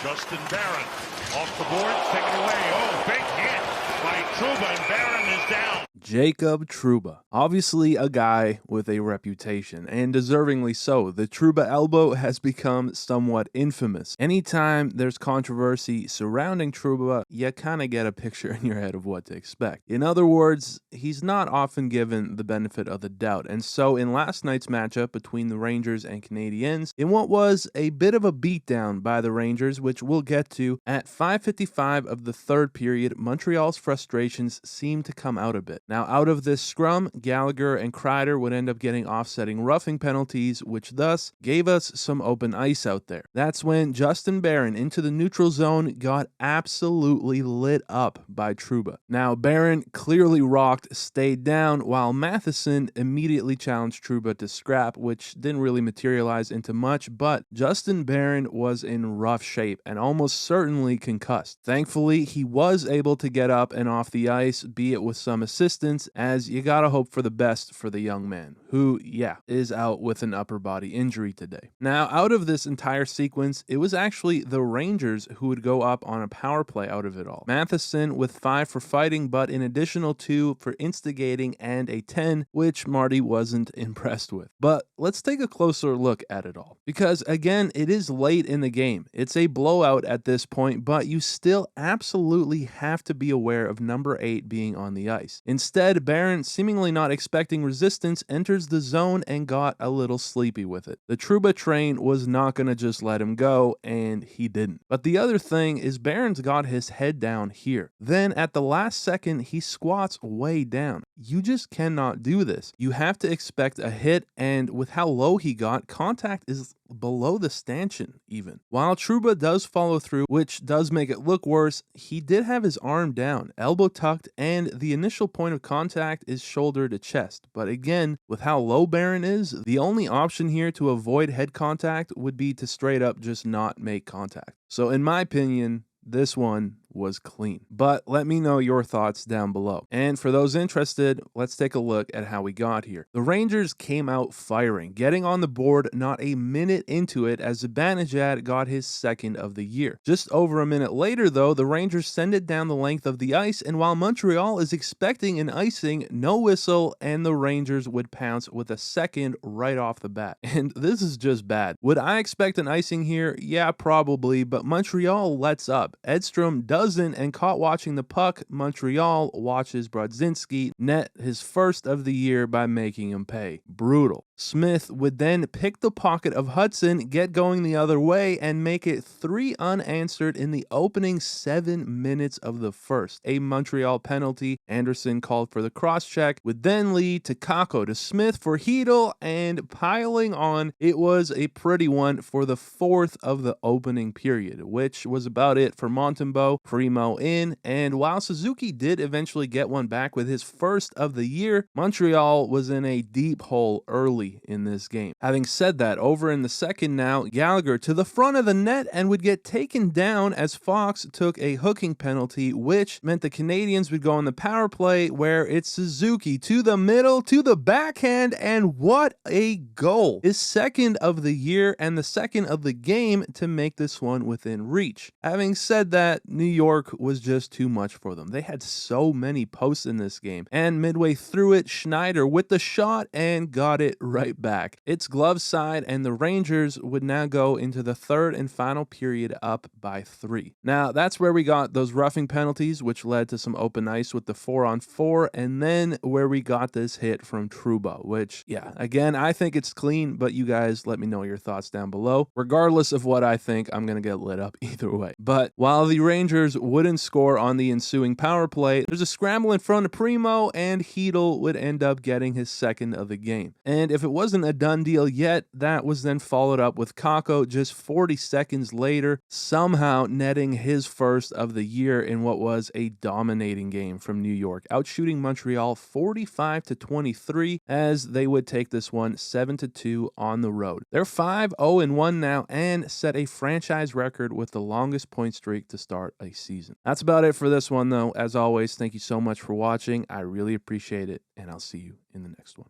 Justin Barron off the board, taken away. Oh, big hit by Trouba, and Barron is down. Jacob Trouba, obviously a guy with a reputation, and deservingly so. The Trouba elbow has become somewhat infamous. Anytime there's controversy surrounding Trouba, you kind of get a picture in your head of what to expect. In other words, he's not often given the benefit of the doubt, and so in last night's matchup between the Rangers and Canadiens, in what was a bit of a beatdown by the Rangers, which we'll get to, at 5:55 of the third period, Montreal's frustrations seemed to come out a bit. Now, out of this scrum, Gallagher and Kreider would end up getting offsetting roughing penalties, which thus gave us some open ice out there. That's when Justin Barron into the neutral zone got absolutely lit up by Trouba. Now, Barron clearly rocked, stayed down, while Matheson immediately challenged Trouba to scrap, which didn't really materialize into much, but Justin Barron was in rough shape and almost certainly concussed. Thankfully, he was able to get up and off the ice, be it with some assistance, as you gotta hope for the best for the young man, who, is out with an upper body injury today. Now, out of this entire sequence, it was actually the Rangers who would go up on a power play out of it all. Matheson with 5 for fighting, but an additional 2 for instigating and a 10, which Marty wasn't impressed with. But let's take a closer look at it all, because again, it is late in the game. It's a blowout at this point, but you still absolutely have to be aware of number 8 being on the ice. Instead, Barron, seemingly not expecting resistance, enters the zone and got a little sleepy with it. The Trouba train was not going to just let him go, and he didn't. But the other thing is Barron's got his head down here. Then at the last second, he squats way down. You just cannot do this. You have to expect a hit, and with how low he got, contact is below the stanchion even. While Trouba does follow through, which does make it look worse, he did have his arm down, elbow tucked, and the initial point of contact is shoulder to chest. But again, with how low Barron is, the only option here to avoid head contact would be to straight up just not make contact. So in my opinion, this one was clean. But let me know your thoughts down below. And for those interested, let's take a look at how we got here. The Rangers came out firing, getting on the board not a minute into it as Zibanejad got his second of the year. Just over a minute later, though, the Rangers send it down the length of the ice, and while Montreal is expecting an icing, no whistle, and the Rangers would pounce with a second right off the bat. And this is just bad. Would I expect an icing here? Yeah, probably, but Montreal lets up. Edstrom doesn't, and caught watching the puck, Montreal watches Brodzinski net his first of the year by making him pay. Brutal. Smith would then pick the pocket of Hudson, get going the other way, and make it 3 unanswered in the opening 7 minutes of the first. A Montreal penalty. Anderson called for the cross-check, would then lead to Kakko to Smith for Hedl, and piling on, it was a pretty one for the 4th of the opening period, which was about it for Montembeault. Primo in, and while Suzuki did eventually get one back with his first of the year, Montreal was in a deep hole early in this game. Having said that, over in the second now, Gallagher to the front of the net and would get taken down as Fox took a hooking penalty, which meant the Canadiens would go on the power play where it's Suzuki to the middle, to the backhand, and what a goal. His second of the year and the second of the game to make this one within reach. Having said that, New York was just too much for them. They had so many posts in this game, and midway through it, Schneider with the shot and got it right back. It's glove side, and the Rangers would now go into the third and final period up by 3. Now, that's where we got those roughing penalties, which led to some open ice with the 4-on-4, and then where we got this hit from Trouba, which, again, I think it's clean, but you guys let me know your thoughts down below. Regardless of what I think, I'm going to get lit up either way. But while the Rangers wouldn't score on the ensuing power play, there's a scramble in front of Primo, and Hedl would end up getting his second of the game. And if it wasn't a done deal yet, that was then followed up with Kakko just 40 seconds later, somehow netting his first of the year in what was a dominating game from New York, outshooting Montreal 45-23 as they would take this one 7-2 on the road. They're 5-0-1 now and set a franchise record with the longest point streak to start a season. That's about it for this one, though. As always, thank you so much for watching. I really appreciate it, and I'll see you in the next one.